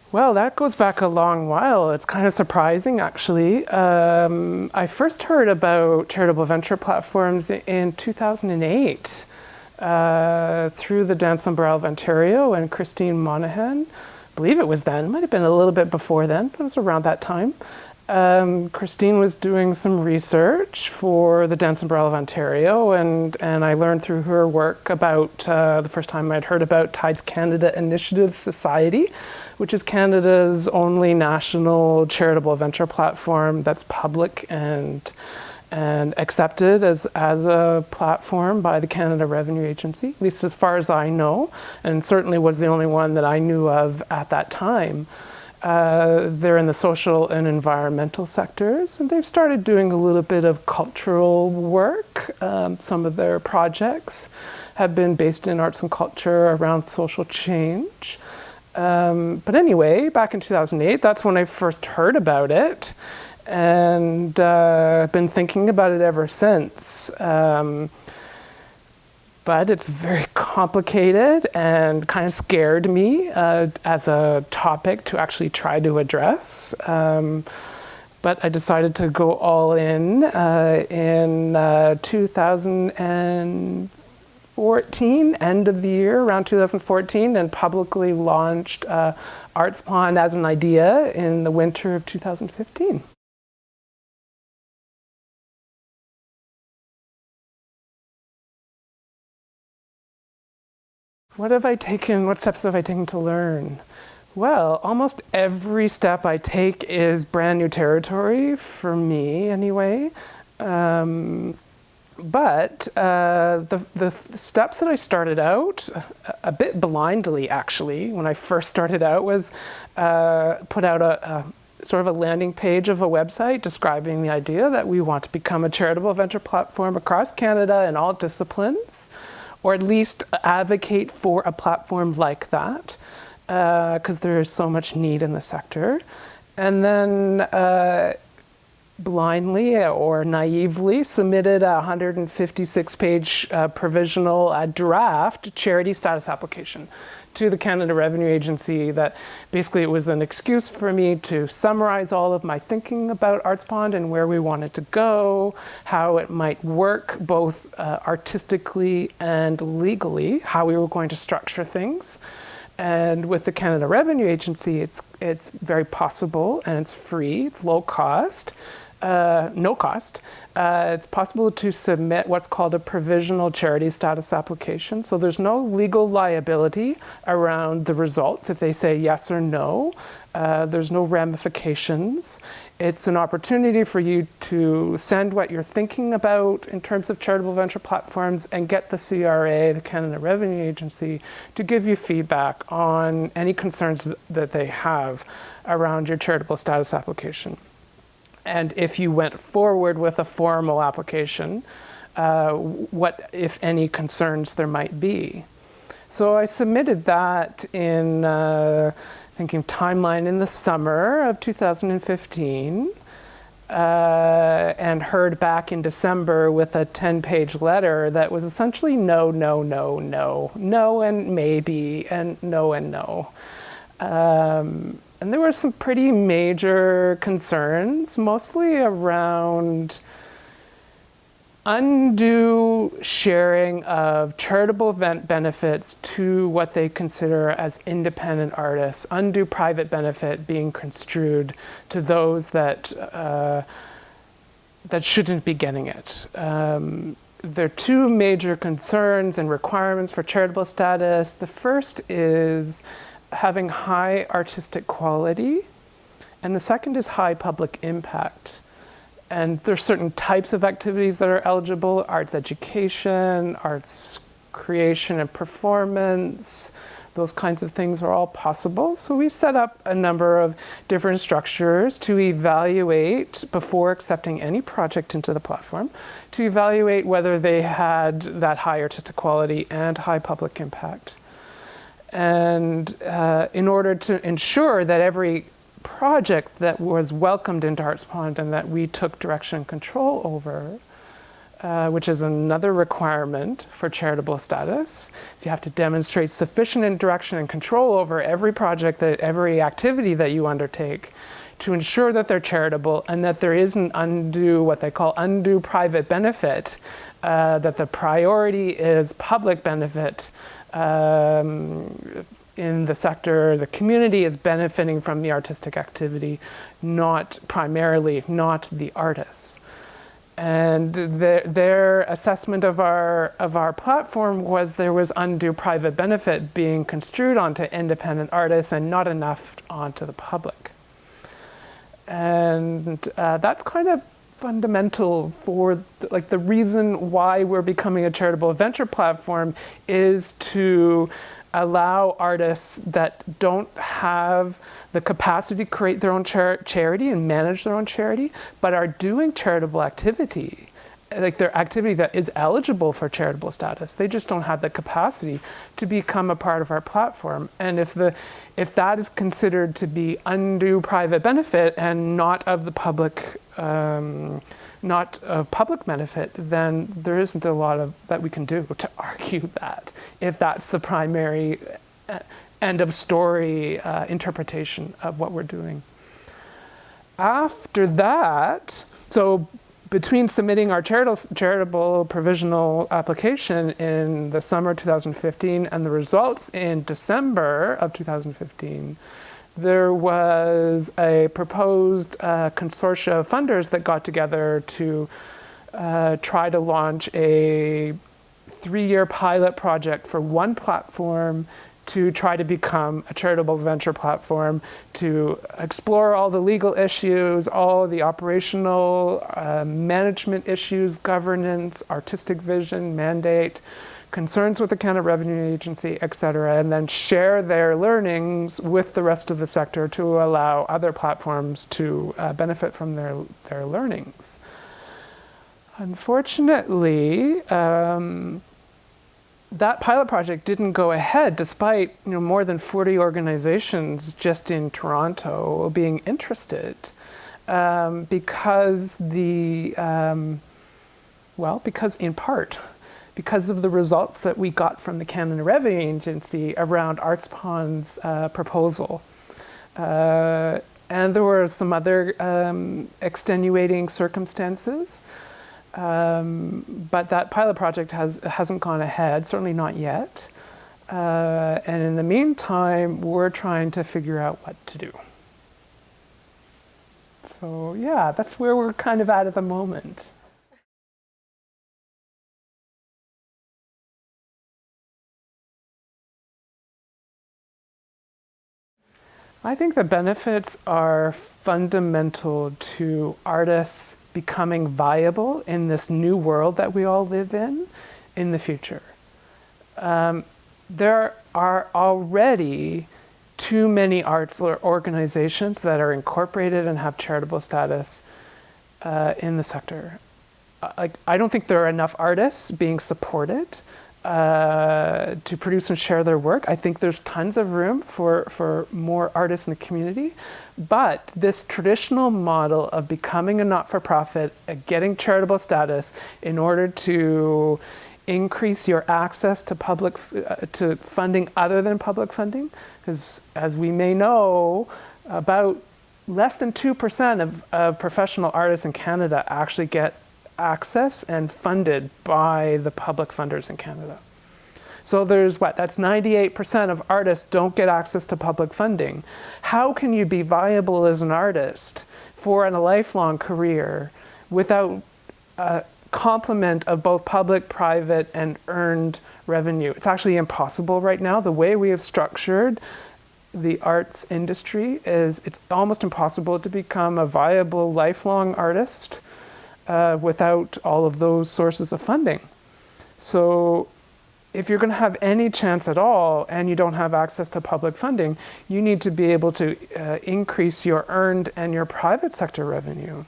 Well, that goes back a long while. It's kind of surprising, actually. I first heard about charitable venture platforms in 2008 through the Dance Umbrella of Ontario and Christine Monahan. I believe it was then, might have been a little bit before then, but it was around that time. Christine was doing some research for the Dance Umbrella of Ontario, and I learned through her work about the first time I'd heard about Tides Canada Initiative Society, which is Canada's only national charitable venture platform that's public and accepted as a platform by the Canada Revenue Agency, at least as far as I know, and certainly was the only one that I knew of at that time. They're in the social and environmental sectors, and they've started doing a little bit of cultural work. Some of their projects have been based in arts and culture around social change. But anyway, back in 2008, that's when I first heard about it, and I've been thinking about it ever since. But it's very complicated and kind of scared me as a topic to actually try to address. But I decided to go all in 2014, end of the year, around 2014, and publicly launched Arts Pond as an idea in the winter of 2015. What steps have I taken to learn? Well, almost every step I take is brand new territory for me anyway. But the steps that I started out, a bit blindly actually, when I first started out was put out a sort of a landing page of a website describing the idea that we want to become a charitable venture platform across Canada in all disciplines, or at least advocate for a platform like that, because there is so much need in the sector. And then blindly or naively submitted a 156-page provisional draft charity status application to the Canada Revenue Agency. That basically it was an excuse for me to summarize all of my thinking about Arts Pond and where we wanted to go, how it might work both artistically and legally, how we were going to structure things. And with the Canada Revenue Agency, it's very possible, and it's free, it's low cost, no cost. It's possible to submit what's called a provisional charity status application. So there's no legal liability around the results if they say yes or no. There's no ramifications. It's an opportunity for you to send what you're thinking about in terms of charitable venture platforms and get the CRA, the Canada Revenue Agency, to give you feedback on any concerns that they have around your charitable status application. And if you went forward with a formal application, what, if any, concerns there might be. So I submitted that in, thinking timeline in the summer of 2015, and heard back in December with a 10-page letter that was essentially no, no, no, no, no and maybe, and no and no. And there were some pretty major concerns, mostly around undue sharing of charitable benefits to what they consider as independent artists, undue private benefit being construed to those that shouldn't be getting it. There are two major concerns and requirements for charitable status. The first is having high artistic quality, and the second is high public impact. And there's certain types of activities that are eligible: arts education, arts creation and performance. Those kinds of things are all possible. So we set up a number of different structures to evaluate, before accepting any project into the platform, to evaluate whether they had that high artistic quality and high public impact. And in order to ensure that every project that was welcomed into Arts Pond and that we took direction and control over which is another requirement for charitable status. So you have to demonstrate sufficient direction and control over every project, every activity that you undertake to ensure that they're charitable and that there isn't what they call undue private benefit, that the priority is public benefit in the sector. The community is benefiting from the artistic activity, not the artists. And their assessment of our platform was there was undue private benefit being construed onto independent artists and not enough onto the public. And that's kind of fundamental for the reason why we're becoming a charitable venture platform is to allow artists that don't have the capacity to create their own charity and manage their own charity, but are doing charitable activity, like their activity that is eligible for charitable status. They just don't have the capacity to become a part of our platform. And if that is considered to be undue private benefit and not of the public, not of public benefit, then there isn't a lot that we can do to argue that, if that's the primary end of story interpretation of what we're doing. After that, so between submitting our charitable provisional application in the summer 2015 and the results in December of 2015, there was a proposed consortia of funders that got together to try to launch a 3-year pilot project for one platform to try to become a charitable venture platform, to explore all the legal issues, all the operational management issues, governance, artistic vision, mandate, concerns with the Canada Revenue Agency, et cetera, and then share their learnings with the rest of the sector to allow other platforms to benefit from their learnings. Unfortunately, that pilot project didn't go ahead despite more than 40 organizations just in Toronto being interested, because of the results that we got from the Canada Revenue Agency around ArtsPond's proposal. And there were some other extenuating circumstances. But that pilot project hasn't gone ahead, certainly not yet. And in the meantime, we're trying to figure out what to do. So yeah, that's where we're kind of at the moment. I think the benefits are fundamental to artists becoming viable in this new world that we all live in the future. There are already too many arts organizations that are incorporated and have charitable status in the sector. I don't think there are enough artists being supported to produce and share their work. I think there's tons of room for more artists in the community. But this traditional model of becoming a not-for-profit, getting charitable status in order to increase your access to to funding other than public funding, because as we may know, about less than 2% of professional artists in Canada actually get access and funded by the public funders in Canada. So there's that's 98% of artists don't get access to public funding. How can you be viable as an artist for a lifelong career without a complement of both public, private, and earned revenue? It's actually impossible right now. The way we have structured the arts industry is it's almost impossible to become a viable lifelong artist without all of those sources of funding. So if you're going to have any chance at all and you don't have access to public funding, you need to be able to increase your earned and your private sector revenue.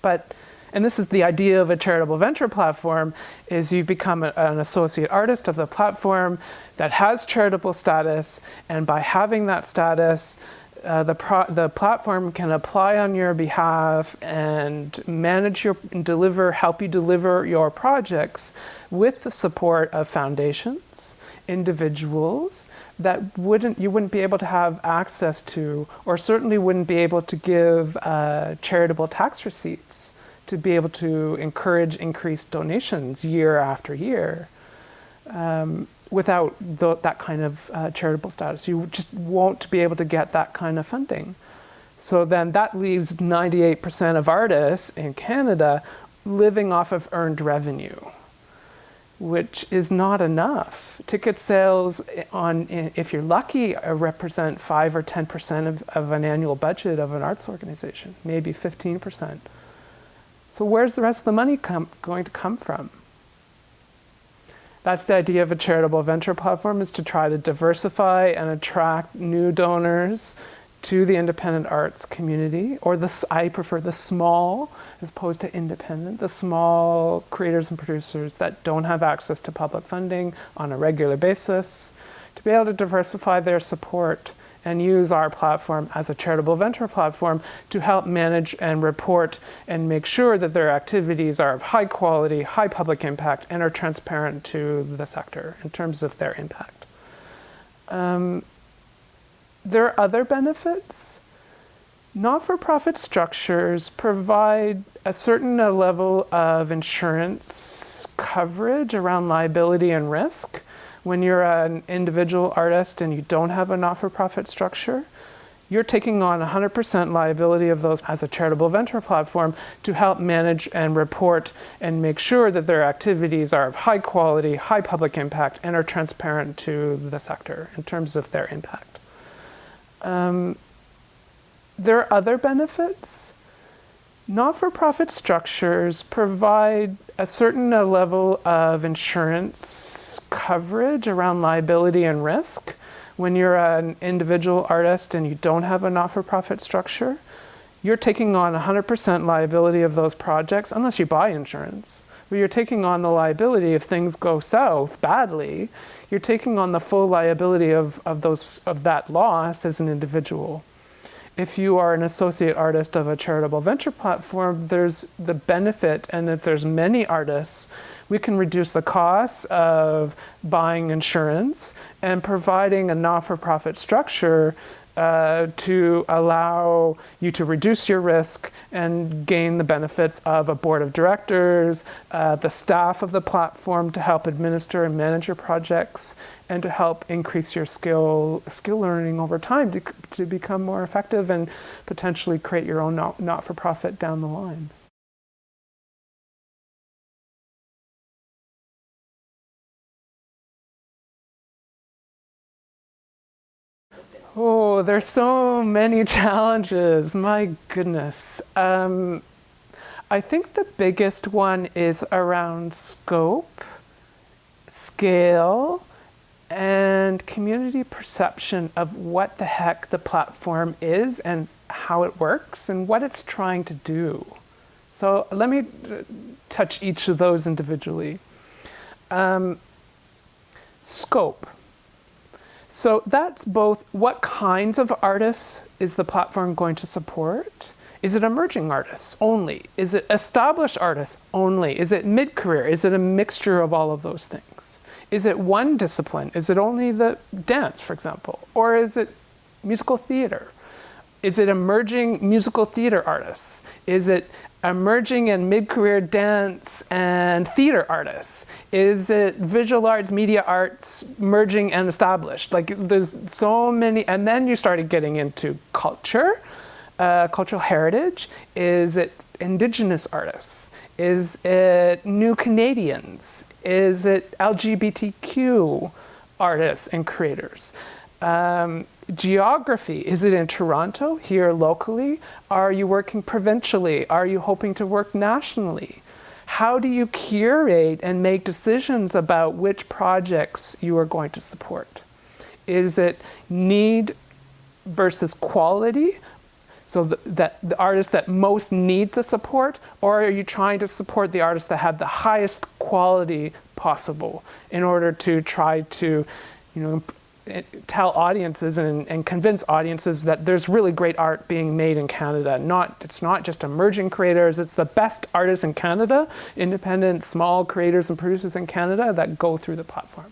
And this is the idea of a charitable venture platform, is you become an associate artist of the platform that has charitable status, and by having that status, The platform can apply on your behalf and help you deliver your projects with the support of foundations, individuals that you wouldn't be able to have access to, or certainly wouldn't be able to give charitable tax receipts to be able to encourage increased donations year after year. Without that kind of charitable status. You just won't be able to get that kind of funding. So then that leaves 98% of artists in Canada living off of earned revenue, which is not enough. Ticket sales, if you're lucky, represent 5 or 10% of an annual budget of an arts organization, maybe 15%. So where's the rest of the money going to come from? That's the idea of a charitable venture platform, is to try to diversify and attract new donors to the independent arts community, or I prefer the small as opposed to independent, the small creators and producers that don't have access to public funding on a regular basis, to be able to diversify their support and use our platform as a charitable venture platform to help manage and report and make sure that their activities are of high quality, high public impact, and are transparent to the sector in terms of their impact. There are other benefits. Not-for-profit structures provide a certain level of insurance coverage around liability and risk. When you're an individual artist and you don't have a not-for-profit structure, you're taking on 100% liability of those as a charitable venture platform to help manage and report and make sure that their activities are of high quality, high public impact, and are transparent to the sector in terms of their impact. There are other benefits. Not-for-profit structures provide a certain level of insurance coverage around liability and risk. When you're an individual artist and you don't have a not-for-profit structure, you're taking on 100% liability of those projects, unless you buy insurance. But you're taking on the liability if things go south badly. You're taking on the full liability of that loss as an individual. If you are an associate artist of a charitable venture platform, there's the benefit, and if there's many artists, we can reduce the costs of buying insurance and providing a not-for-profit structure to allow you to reduce your risk and gain the benefits of a board of directors, the staff of the platform to help administer and manage your projects, and to help increase your skill learning over time to become more effective and potentially create your own not-for-profit down the line. Oh, there's so many challenges. My goodness. I think the biggest one is around scope, scale, and community perception of what the heck the platform is and how it works and what it's trying to do. So let me touch each of those individually. Scope. So that's both what kinds of artists is the platform going to support? Is it emerging artists only? Is it established artists only? Is it mid-career? Is it a mixture of all of those things? Is it one discipline? Is it only the dance, for example? Or is it musical theater? Is it emerging musical theater artists? Is it emerging and mid-career dance and theater artists? Is it visual arts, media arts, merging and established? Like there's so many, and then you started getting into culture, cultural heritage. Is it Indigenous artists? Is it New Canadians? Is it LGBTQ artists and creators? Geography, is it in Toronto, here locally? Are you working provincially? Are you hoping to work nationally? How do you curate and make decisions about which projects you are going to support? Is it need versus quality? So that the artists that most need the support, or are you trying to support the artists that have the highest quality possible in order to try to, tell audiences and convince audiences that there's really great art being made in Canada. It's not just emerging creators, it's the best artists in Canada, independent, small creators and producers in Canada that go through the platform.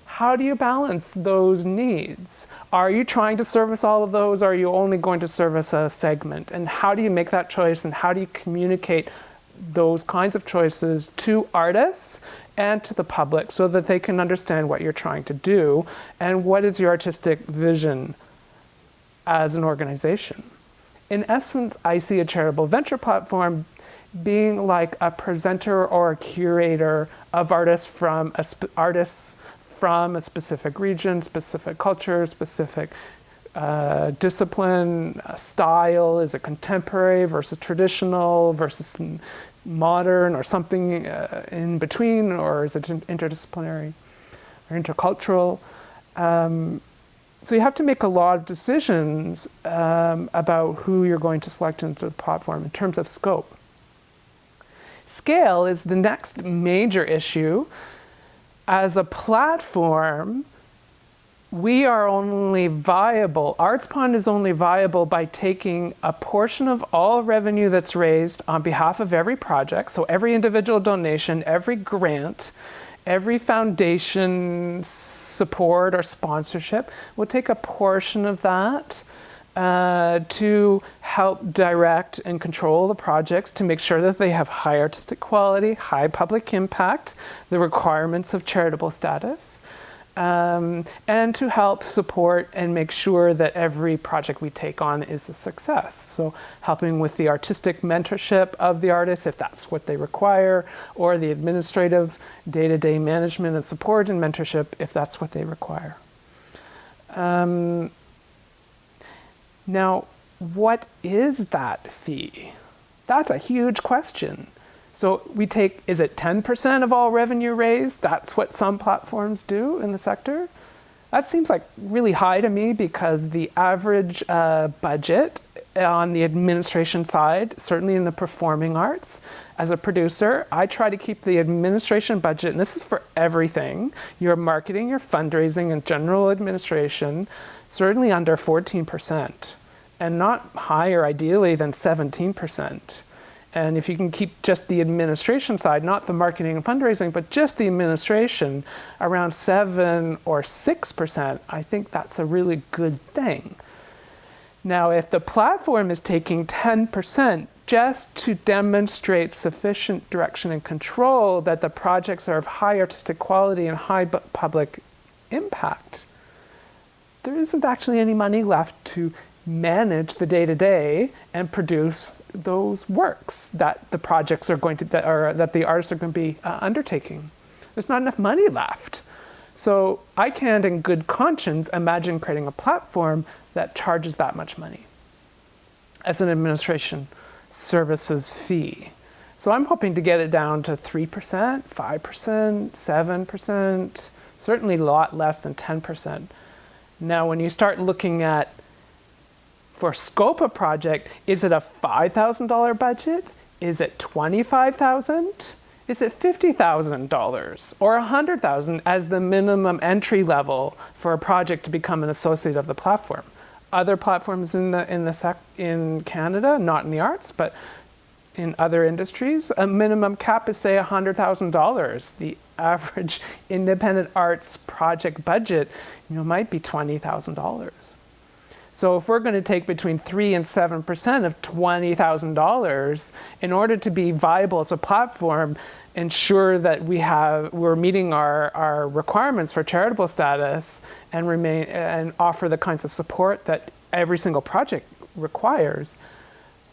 How do you balance those needs? Are you trying to service all of those, or are you only going to service a segment? And how do you make that choice, and how do you communicate those kinds of choices to artists and to the public so that they can understand what you're trying to do and what is your artistic vision as an organization? In essence, I see a charitable venture platform being like a presenter or a curator of artists from a specific region, specific culture, specific discipline, style. Is it contemporary versus traditional versus modern, or something in between, or is it interdisciplinary or intercultural? So you have to make a lot of decisions about who you're going to select into the platform in terms of scope. Scale is the next major issue. As a platform, we are only viable, ArtsPond is only viable by taking a portion of all revenue that's raised on behalf of every project, so every individual donation, every grant, every foundation support or sponsorship. We'll take a portion of that to help direct and control the projects to make sure that they have high artistic quality, high public impact, the requirements of charitable status. And to help support and make sure that every project we take on is a success. So helping with the artistic mentorship of the artists, if that's what they require, or the administrative day-to-day management and support and mentorship, if that's what they require. Now, what is that fee? That's a huge question. So we take, is it 10% of all revenue raised? That's what some platforms do in the sector. That seems like really high to me, because the average budget on the administration side, certainly in the performing arts, as a producer, I try to keep the administration budget, and this is for everything, your marketing, your fundraising, and general administration, certainly under 14%, and not higher ideally than 17%. And if you can keep just the administration side, not the marketing and fundraising, but just the administration around 7 or 6%, I think that's a really good thing. Now, if the platform is taking 10% just to demonstrate sufficient direction and control that the projects are of high artistic quality and high public impact, there isn't actually any money left to manage the day-to-day and produce those works that the projects are going to, that the artists are going to be undertaking. There's not enough money left. So I can't in good conscience imagine creating a platform that charges that much money as an administration services fee. So I'm hoping to get it down to 3%, 5%, 7%, certainly a lot less than 10%. Now, when you start looking at, for scope of project, is it a $5,000 budget? Is it $25,000? Is it $50,000 or $100,000 as the minimum entry level for a project to become an associate of the platform? Other platforms in Canada, not in the arts, but in other industries, a minimum cap is, say, $100,000. The average independent arts project budget, might be $20,000. So if we're going to take between 3 and 7% of $20,000 in order to be viable as a platform, ensure that we're meeting our requirements for charitable status and offer the kinds of support that every single project requires,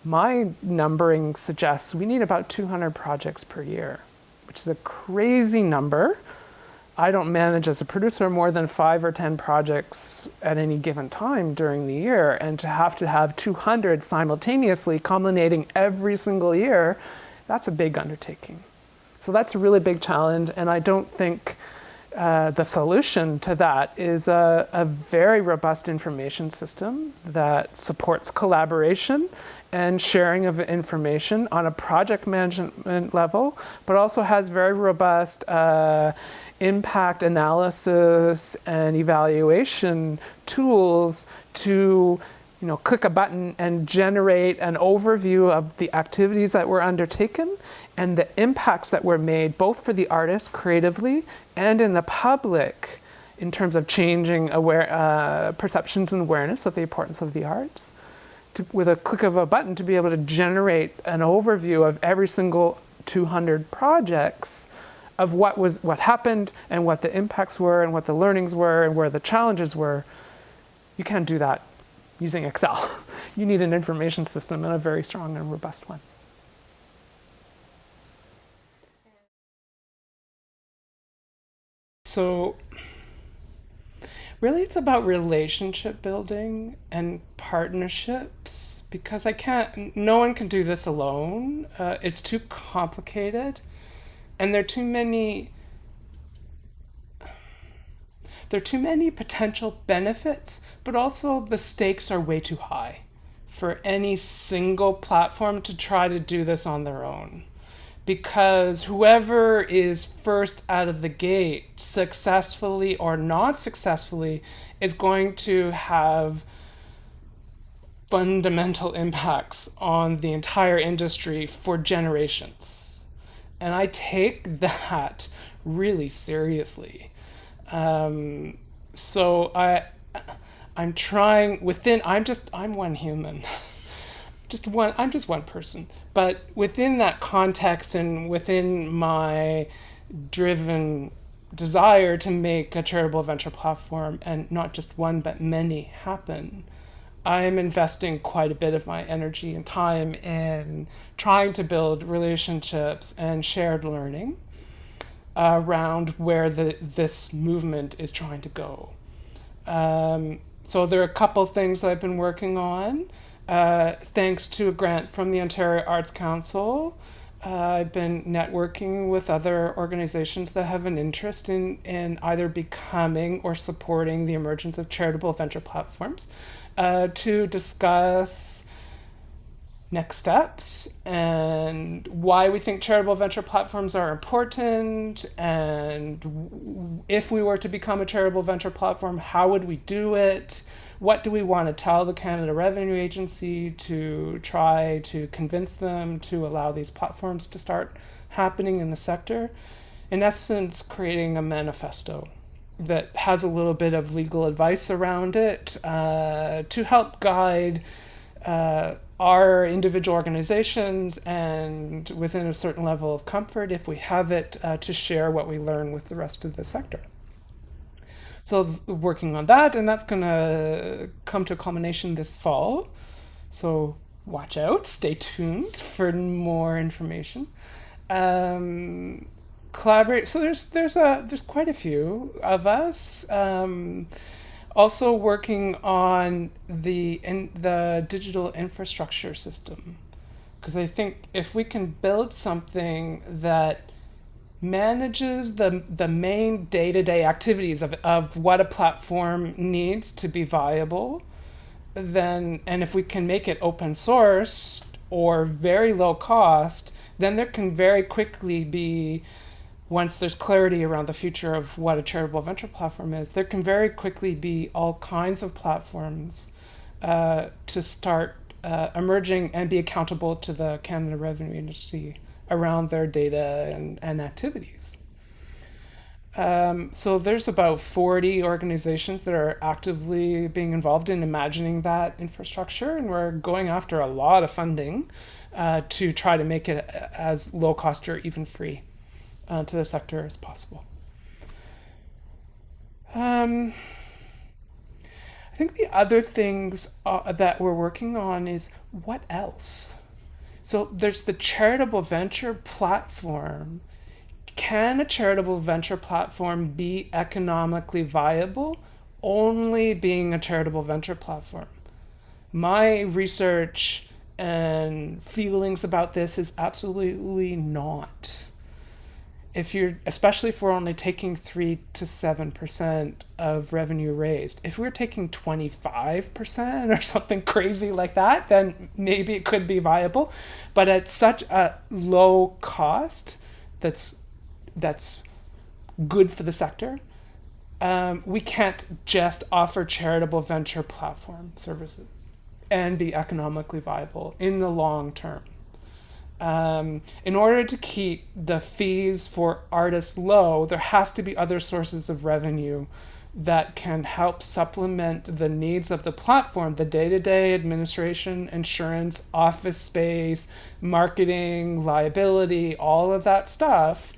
my numbering suggests we need about 200 projects per year, which is a crazy number. I don't manage as a producer more than 5 or 10 projects at any given time during the year, and to have 200 simultaneously culminating every single year, that's a big undertaking. So that's a really big challenge, and I don't think the solution to that is a very robust information system that supports collaboration and sharing of information on a project management level, but also has very robust impact analysis and evaluation tools to click a button and generate an overview of the activities that were undertaken and the impacts that were made, both for the artists creatively and in the public, in terms of changing perceptions and awareness of the importance of the arts. With a click of a button, to be able to generate an overview of every single 200 projects of what happened and what the impacts were and what the learnings were and where the challenges were. You can't do that using Excel. You need an information system, and a very strong and robust one. So really it's about relationship building and partnerships, because no one can do this alone. It's too complicated, and there are too many potential benefits, but also the stakes are way too high for any single platform to try to do this on their own. Because whoever is first out of the gate, successfully or not successfully, is going to have fundamental impacts on the entire industry for generations. And I take that really seriously. So I'm trying I'm one human. I'm just one person. But within that context and within my driven desire to make a charitable venture platform, and not just one, but many happen, I'm investing quite a bit of my energy and time in trying to build relationships and shared learning around where this movement is trying to go. So there are a couple things that I've been working on. Thanks to a grant from the Ontario Arts Council, I've been networking with other organizations that have an interest in either becoming or supporting the emergence of charitable venture platforms to discuss next steps and why we think charitable venture platforms are important, and if we were to become a charitable venture platform, how would we do it? What do we want to tell the Canada Revenue Agency to try to convince them to allow these platforms to start happening in the sector? In essence, creating a manifesto that has a little bit of legal advice around it to help guide our individual organizations, and within a certain level of comfort, if we have it, to share what we learn with the rest of the sector. So working on that, and that's going to come to a culmination this fall. So watch out, stay tuned for more information. Collaborate. So there's quite a few of us. Also working on the digital infrastructure system, because I think if we can build something that manages the main day-to-day activities of what a platform needs to be viable, and if we can make it open source or very low cost, then there can very quickly be, once there's clarity around the future of what a charitable venture platform is, there can very quickly be all kinds of platforms to start emerging and be accountable to the Canada Revenue Agency around their data and activities. So there's about 40 organizations that are actively being involved in imagining that infrastructure, and we're going after a lot of funding to try to make it as low cost or even free to the sector as possible. I think the other things that we're working on is what else? So there's the charitable venture platform. Can a charitable venture platform be economically viable only being a charitable venture platform? My research and feelings about this is absolutely not. if you're, especially if we're only taking 3 to 7% of revenue raised, if we're taking 25% or something crazy like that, then maybe it could be viable. But at such a low cost, that's that's good for the sector. We can't just offer charitable venture platform services and be economically viable in the long term. In order to keep the fees for artists low, there has to be other sources of revenue that can help supplement the needs of the platform, the day-to-day administration, insurance, office space, marketing, liability, all of that stuff.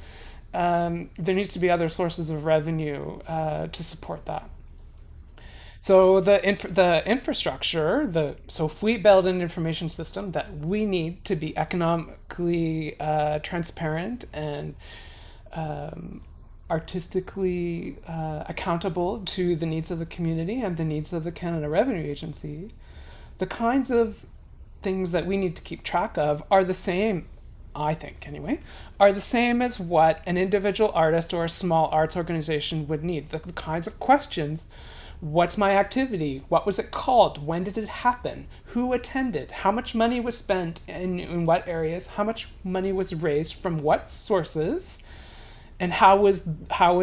There needs to be other sources of revenue to support that. So the infrastructure, so if we build an information system that we need to be economically transparent and artistically accountable to the needs of the community and the needs of the Canada Revenue Agency, the kinds of things that we need to keep track of are the same, I think anyway, are the same as what an individual artist or a small arts organization would need. The kinds of questions: what's my activity? What was it called? When did it happen? Who attended? How much money was spent in what areas? How much money was raised from what sources? And how was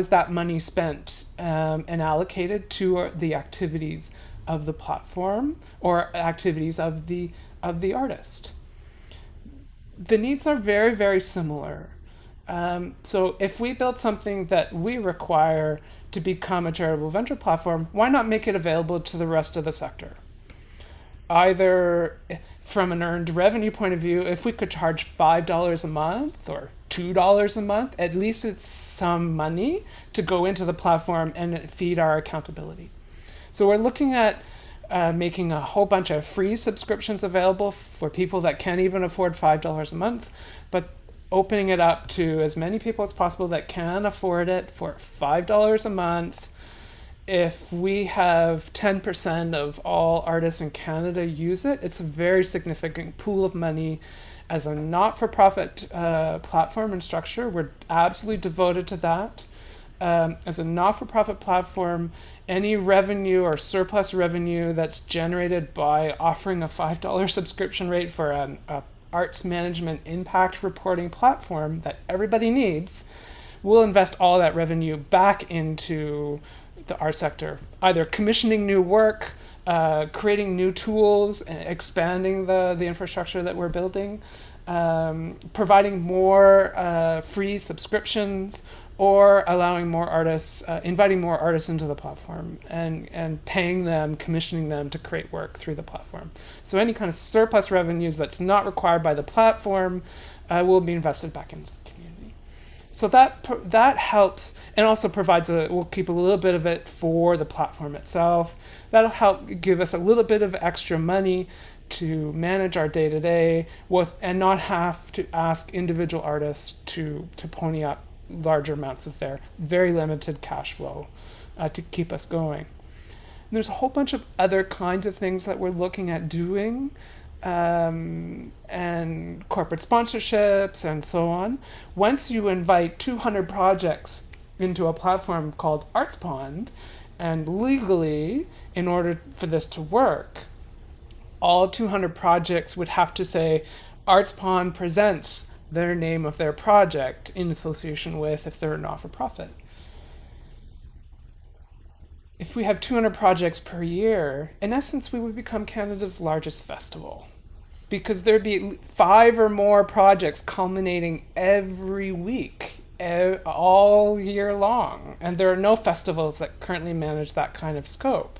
that money spent and allocated to the activities of the platform or activities of the artist? The needs are very, very similar. So if we build something that we require to become a charitable venture platform, why not make it available to the rest of the sector? Either from an earned revenue point of view, if we could charge $5 a month or $2 a month, at least it's some money to go into the platform and feed our accountability. So we're looking at making a whole bunch of free subscriptions available for people that can't even afford $5 a month, but opening it up to as many people as possible that can afford it for $5 a month. If we have 10% of all artists in Canada use it, it's a very significant pool of money. As a not-for-profit platform and structure, we're absolutely devoted to that. As a not-for-profit platform, any revenue or surplus revenue that's generated by offering a $5 subscription rate for an arts management impact reporting platform that everybody needs, we'll invest all that revenue back into the art sector, either commissioning new work, creating new tools, expanding the infrastructure that we're building, providing more free subscriptions, or allowing more artists, inviting more artists into the platform and paying them, commissioning them to create work through the platform. So any kind of surplus revenues that's not required by the platform will be invested back into the community. So that helps, and also provides we'll keep a little bit of it for the platform itself. That'll help give us a little bit of extra money to manage our day-to-day and not have to ask individual artists to pony up larger amounts of their very limited cash flow to keep us going. And there's a whole bunch of other kinds of things that we're looking at doing, and corporate sponsorships and so on. Once you invite 200 projects into a platform called ArtsPond, and legally, in order for this to work, all 200 projects would have to say ArtsPond presents their name of their project in association with, if they're a not-for-profit. If we have 200 projects per year, in essence, we would become Canada's largest festival, because there'd be 5 or more projects culminating every week, all year long. And there are no festivals that currently manage that kind of scope.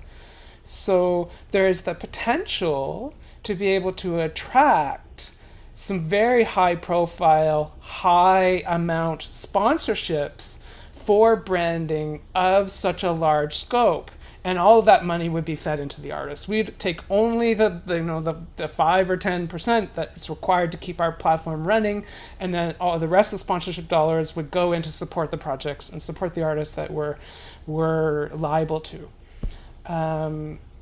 So there is the potential to be able to attract some very high profile, high amount sponsorships for branding of such a large scope. And all of that money would be fed into the artists. We'd take only the 5 or 10% that's required to keep our platform running, and then all the rest of the sponsorship dollars would go in to support the projects and support the artists that we're liable to.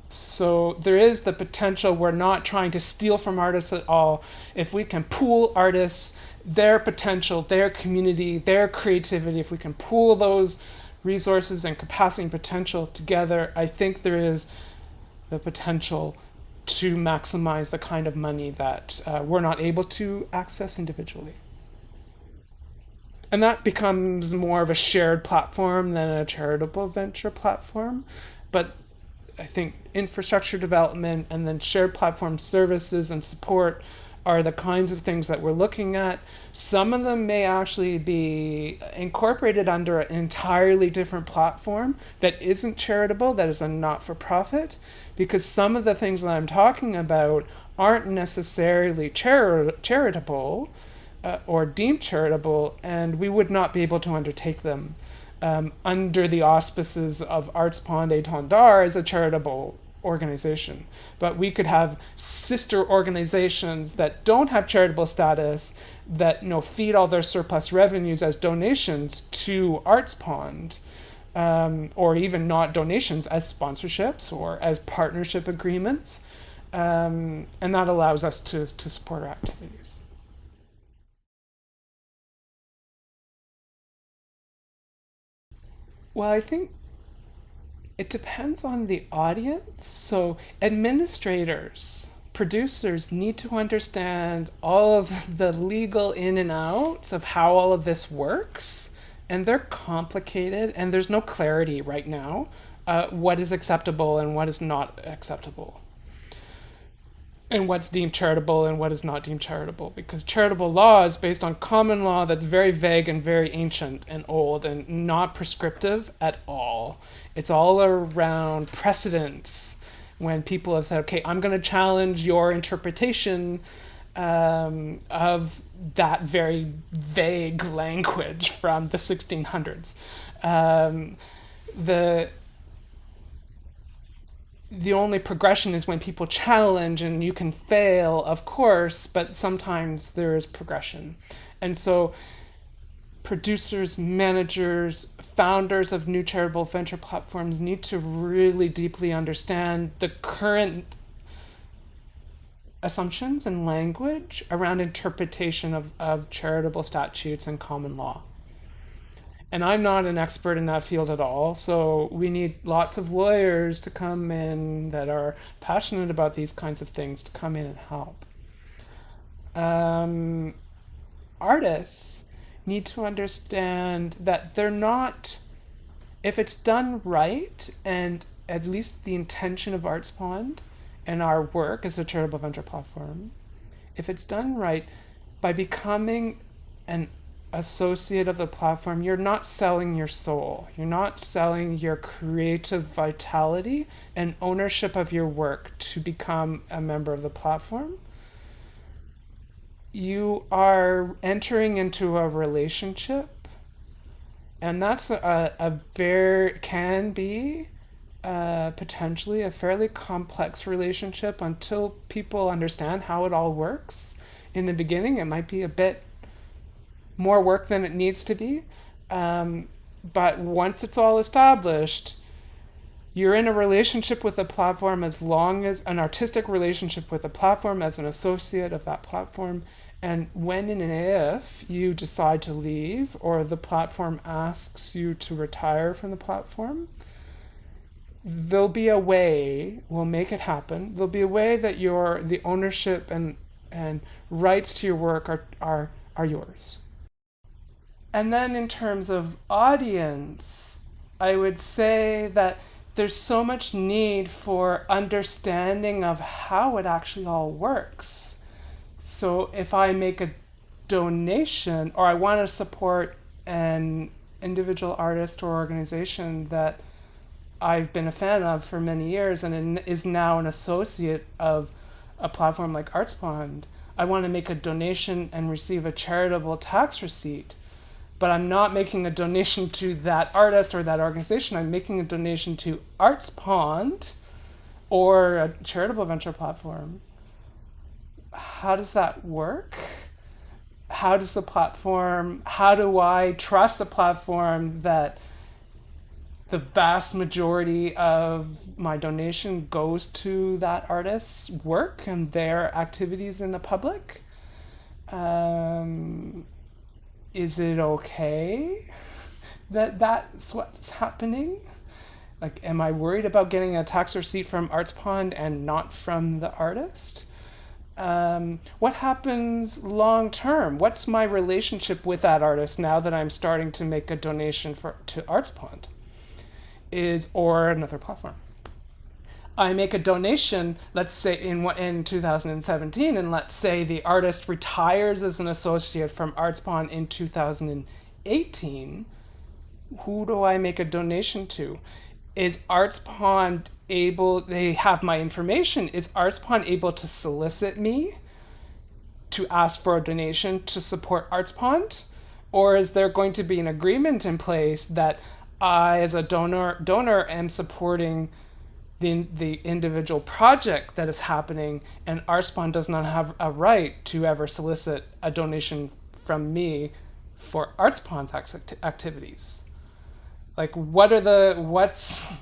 So there is the potential. We're not trying to steal from artists at all. If we can pool artists, their potential, their community, their creativity, if we can pool those resources and capacity and potential together, I think there is the potential to maximize the kind of money that we're not able to access individually. And that becomes more of a shared platform than a charitable venture platform. But I think infrastructure development and then shared platform services and support are the kinds of things that we're looking at. Some of them may actually be incorporated under an entirely different platform that isn't charitable, that is a not-for-profit, because some of the things that I'm talking about aren't necessarily charitable or deemed charitable, and we would not be able to undertake them under the auspices of Arts Pond Étendard d'Art as a charitable organization. But we could have sister organizations that don't have charitable status that feed all their surplus revenues as donations to Arts Pond, or even not donations, as sponsorships or as partnership agreements, and that allows us to support our activities. Well, I think it depends on the audience. So administrators, producers need to understand all of the legal in and outs of how all of this works. And they're complicated, and there's no clarity right now what is acceptable and what is not acceptable, and what's deemed charitable and what is not deemed charitable, because charitable law is based on common law that's very vague and very ancient and old and not prescriptive at all. It's all around precedents, when people have said, okay, I'm going to challenge your interpretation of that very vague language from the 1600s. The only progression is when people challenge, and you can fail, of course, but sometimes there is progression. And so producers, managers, founders of new charitable venture platforms need to really deeply understand the current assumptions and language around interpretation of charitable statutes and common law. And I'm not an expert in that field at all, so we need lots of lawyers to come in that are passionate about these kinds of things to come in and help. Artists need to understand that they're not, if it's done right, and at least the intention of Arts Pond and our work as a charitable venture platform, if it's done right, by becoming an associate of the platform, you're not selling your soul. You're not selling your creative vitality and ownership of your work to become a member of the platform. You are entering into a relationship, and that's can be potentially a fairly complex relationship until people understand how it all works. In the beginning, it might be a bit more work than it needs to be. But once it's all established, you're in a relationship with the platform, as long as an artistic relationship with the platform as an associate of that platform. And when and if you decide to leave, or the platform asks you to retire from the platform, there'll be a way, we'll make it happen. There'll be a way that the ownership and rights to your work are yours. And then in terms of audience, I would say that there's so much need for understanding of how it actually all works. So if I make a donation, or I want to support an individual artist or organization that I've been a fan of for many years and is now an associate of a platform like Arts Pond, I want to make a donation and receive a charitable tax receipt. But I'm not making a donation to that artist or that organization. I'm making a donation to Arts Pond or a charitable venture platform. How does that work? How do I trust the platform that the vast majority of my donation goes to that artist's work and their activities in the public? Um, is it okay that that's what's happening? Like, am I worried about getting a tax receipt from ArtsPond and not from the artist? What happens long term? What's my relationship with that artist now that I'm starting to make a donation to ArtsPond? Or another platform. I make a donation, let's say in 2017, and let's say the artist retires as an associate from ArtsPond in 2018. Who do I make a donation to? Is ArtsPond able? They have my information. Is ArtsPond able to solicit me to ask for a donation to support ArtsPond, or is there going to be an agreement in place that I, as a donor, am supporting the individual project that is happening, and ArtsPond does not have a right to ever solicit a donation from me for ArtsPond's activities? Like, what's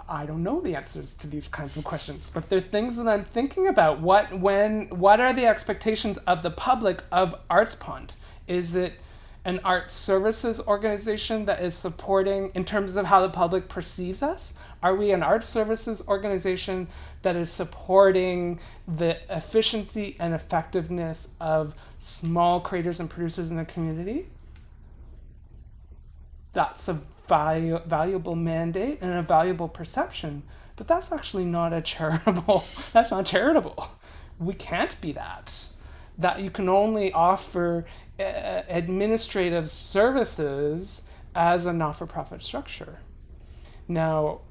I don't know the answers to these kinds of questions, but they're things that I'm thinking about. What are the expectations of the public of ArtsPond? Is it an arts services organization that is supporting in terms of how the public perceives us? Are we an arts services organization that is supporting the efficiency and effectiveness of small creators and producers in the community? That's a valuable mandate and a valuable perception, but that's actually not a charitable, that's not charitable. We can't be that. That you can only offer administrative services as a not-for-profit structure. Now,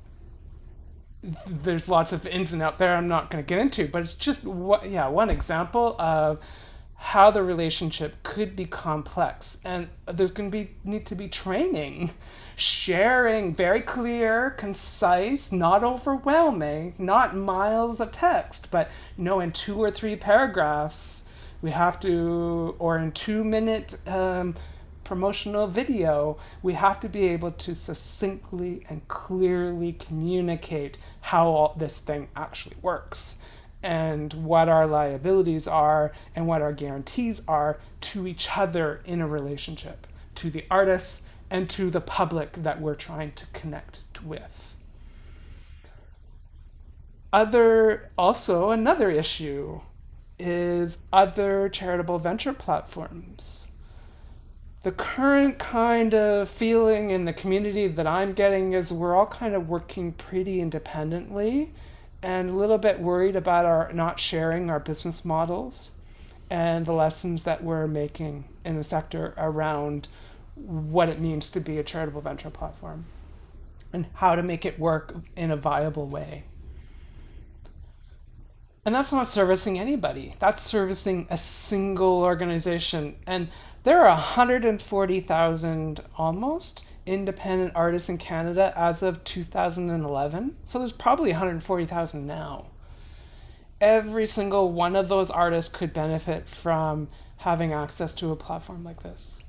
there's lots of ins and outs there I'm not going to get into, but it's just one example of how the relationship could be complex, and there's going to need to be training, sharing, very clear, concise, not overwhelming, not miles of text, but in 2 or 3 paragraphs we have to, or in 2-minute promotional video, we have to be able to succinctly and clearly communicate how all this thing actually works, and what our liabilities are and what our guarantees are to each other in a relationship, to the artists and to the public that we're trying to connect with. Another issue is other charitable venture platforms. The current kind of feeling in the community that I'm getting is we're all kind of working pretty independently and a little bit worried about our not sharing our business models and the lessons that we're making in the sector around what it means to be a charitable venture platform and how to make it work in a viable way. And that's not servicing anybody. That's servicing a single organization. And there are 140,000 almost independent artists in Canada as of 2011. So there's probably 140,000 now. Every single one of those artists could benefit from having access to a platform like this,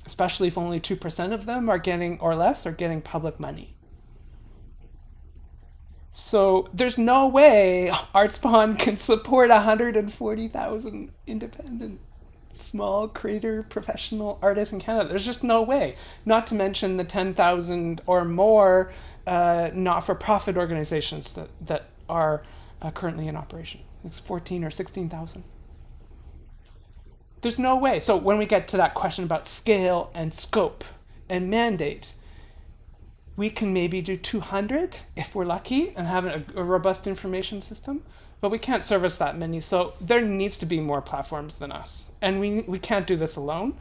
especially if only 2% of them are getting public money. So there's no way ArtsPond can support 140,000 independent small creator professional artists in Canada. There's just no way. Not to mention the 10,000 or more not-for-profit organizations that are currently in operation. It's 14 or 16,000. There's no way. So when we get to that question about scale and scope and mandate, we can maybe do 200 if we're lucky and have a robust information system, but we can't service that many. So there needs to be more platforms than us, and we can't do this alone.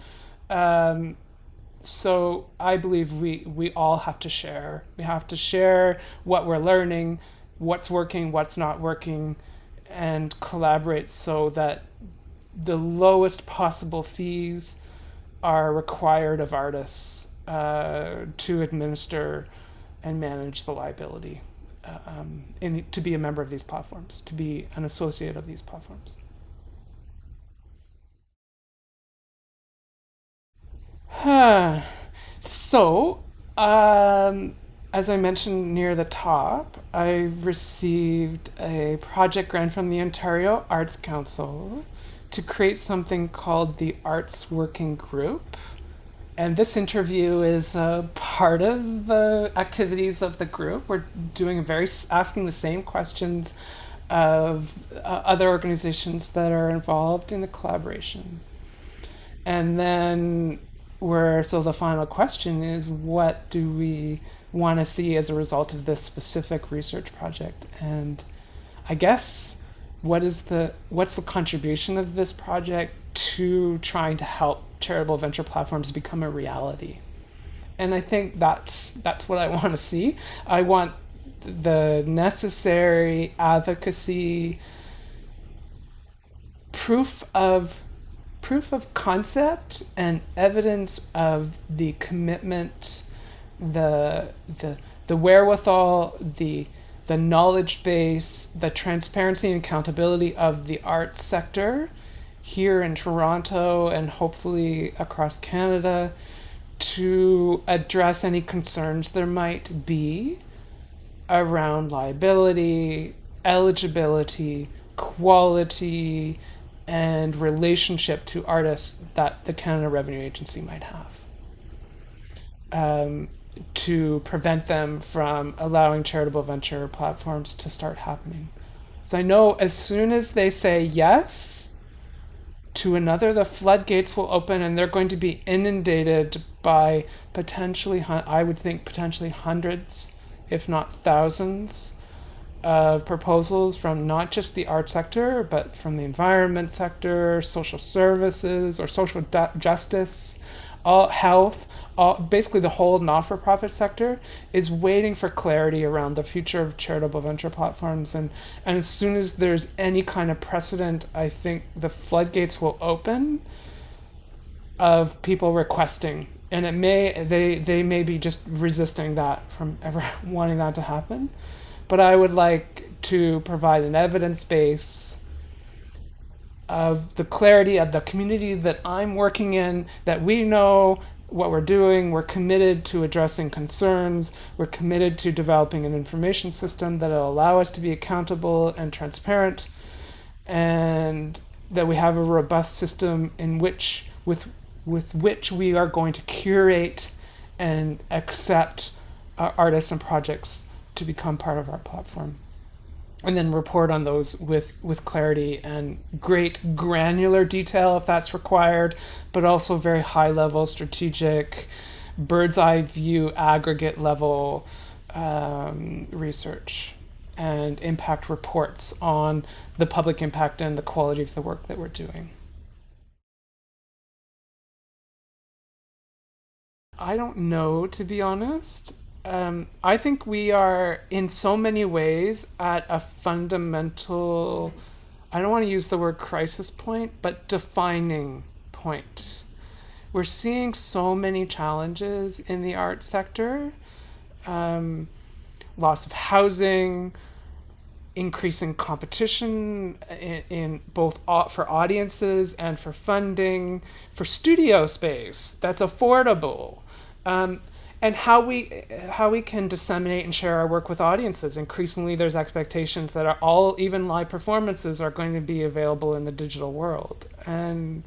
So I believe we all have to share. We have to share what we're learning, what's working, what's not working, and collaborate so that the lowest possible fees are required of artists to administer and manage the liability, to be a member of these platforms, to be an associate of these platforms. So, as I mentioned near the top, I received a project grant from the Ontario Arts Council to create something called the Arts Working Group. And this interview is part of the activities of the group. We're asking the same questions of other organizations that are involved in the collaboration. And then so the final question is, what do we want to see as a result of this specific research project? And I guess what's the contribution of this project to trying to help charitable venture platforms become a reality? And I think that's what I want to see. I want the necessary advocacy, proof of concept and evidence of the commitment, the wherewithal, the knowledge base, the transparency and accountability of the arts sector here in Toronto and hopefully across Canada to address any concerns there might be around liability, eligibility, quality, and relationship to artists that the Canada Revenue Agency might have, to prevent them from allowing charitable venture platforms to start happening. So I know as soon as they say yes to another, the floodgates will open and they're going to be inundated by potentially, I would think potentially hundreds, if not thousands, of proposals from not just the art sector, but from the environment sector, social services or social justice, health, basically the whole not-for-profit sector is waiting for clarity around the future of charitable venture platforms. And as soon as there's any kind of precedent, I think the floodgates will open of people requesting. And they may be just resisting that from ever wanting that to happen. But I would like to provide an evidence base of the clarity of the community that I'm working in, that we know what we're doing, we're committed to addressing concerns, we're committed to developing an information system that will allow us to be accountable and transparent, and that we have a robust system in which with which we are going to curate and accept artists and projects to become part of our platform, and then report on those with clarity and great granular detail if that's required, but also very high level strategic bird's eye view aggregate level research and impact reports on the public impact and the quality of the work that we're doing. I don't know, to be honest. I think we are, in so many ways, at a fundamental, I don't want to use the word crisis point, but defining point. We're seeing so many challenges in the art sector, loss of housing, increasing competition in both for audiences and for funding, for studio space that's affordable. And how we can disseminate and share our work with audiences. Increasingly, there's expectations that even live performances are going to be available in the digital world. And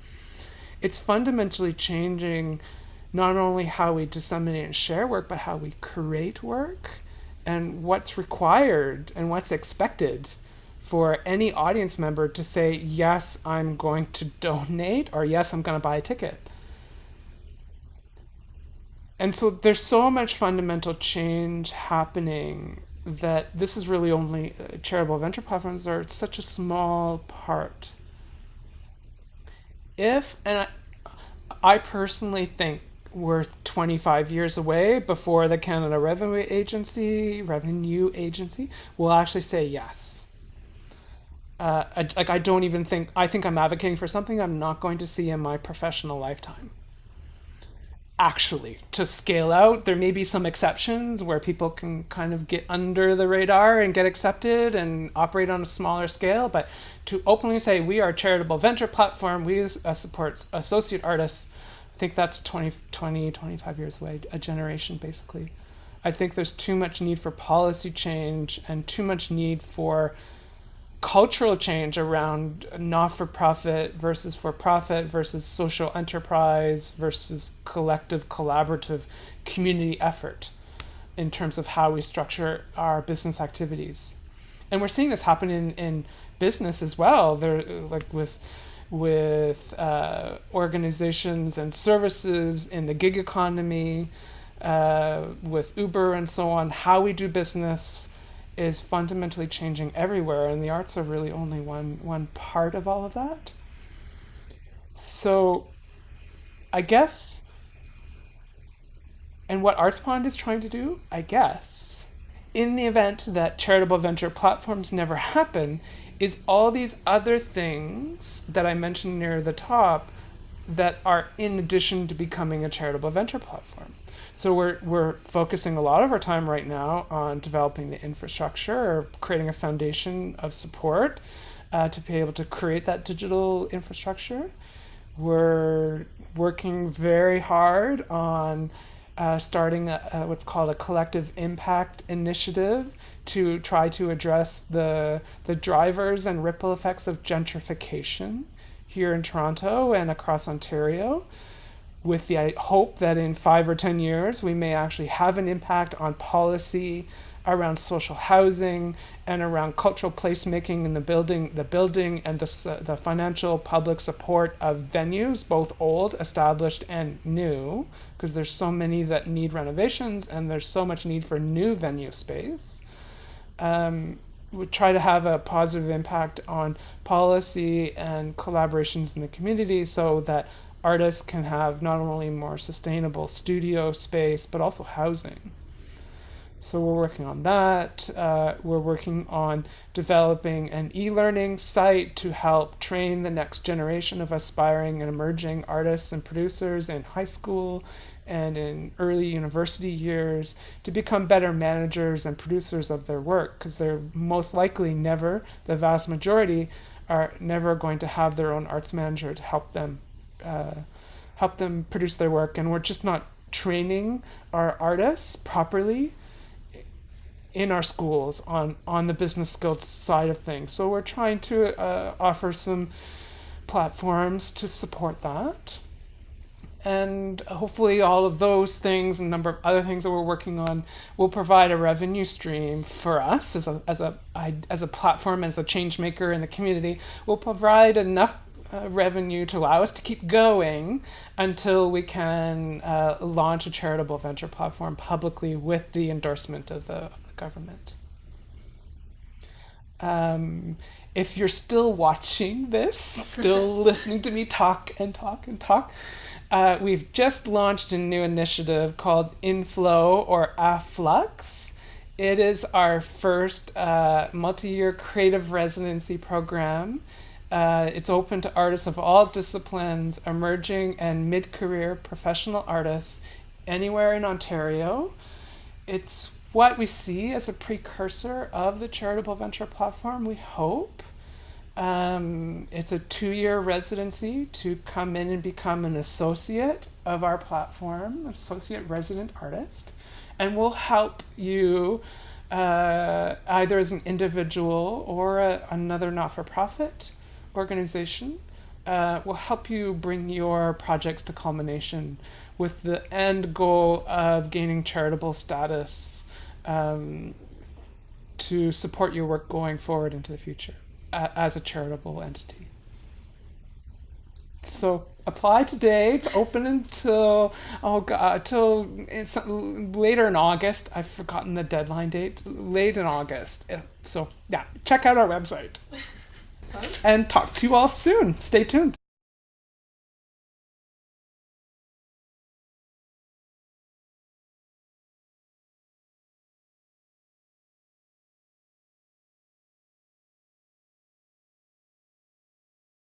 it's fundamentally changing not only how we disseminate and share work, but how we create work and what's required and what's expected for any audience member to say, yes, I'm going to donate, or yes, I'm going to buy a ticket. And so there's so much fundamental change happening that this is really only charitable venture platforms are such a small part. I personally think we're 25 years away before the Canada Revenue Agency will actually say yes. I think I'm advocating for something I'm not going to see in my professional lifetime. Actually, to scale out, there may be some exceptions where people can kind of get under the radar and get accepted and operate on a smaller scale, but to openly say we are a charitable venture platform, we support associate artists, I think that's 25 years away, a generation basically. I think there's too much need for policy change and too much need for cultural change around not-for-profit versus for-profit versus social enterprise versus collective, collaborative community effort in terms of how we structure our business activities. And we're seeing this happen in business as well. There, like with organizations and services in the gig economy, with Uber and so on. How we do business is fundamentally changing everywhere, and the arts are really only one part of all of that. So I guess, and what ArtsPond is trying to do, I guess, in the event that charitable venture platforms never happen, is all these other things that I mentioned near the top that are in addition to becoming a charitable venture platform. So we're focusing a lot of our time right now on developing the infrastructure or creating a foundation of support to be able to create that digital infrastructure. We're working very hard on starting what's called a collective impact initiative to try to address the drivers and ripple effects of gentrification here in Toronto and across Ontario, with the hope that in 5 or 10 years we may actually have an impact on policy around social housing and around cultural placemaking in the building and the financial public support of venues, both old, established, and new, because there's so many that need renovations and there's so much need for new venue space. We try to have a positive impact on policy and collaborations in the community so that artists can have not only more sustainable studio space, but also housing. So we're working on that. We're working on developing an e-learning site to help train the next generation of aspiring and emerging artists and producers in high school and in early university years to become better managers and producers of their work, because they're most likely never, the vast majority, are never going to have their own arts manager to help them produce their work. And we're just not training our artists properly in our schools on the business skills side of things. So we're trying to offer some platforms to support that. And hopefully all of those things and a number of other things that we're working on will provide a revenue stream for us as a platform, as a change maker in the community, will provide enough revenue to allow us to keep going until we can launch a charitable venture platform publicly with the endorsement of the government. If you're still watching this, still listening to me talk and talk and talk, we've just launched a new initiative called Inflow or Afflux. It is our first multi-year creative residency program. It's open to artists of all disciplines, emerging and mid-career professional artists anywhere in Ontario. It's what we see as a precursor of the charitable venture platform, we hope. It's a 2-year residency to come in and become an associate of our platform, associate resident artist, and we'll help you either as an individual or another not-for-profit organization. Will help you bring your projects to culmination with the end goal of gaining charitable status to support your work going forward into the future as a charitable entity. So apply today. It's open until it's later in August. I've forgotten the deadline date. Late in August. So yeah, check out our website. And talk to you all soon. Stay tuned.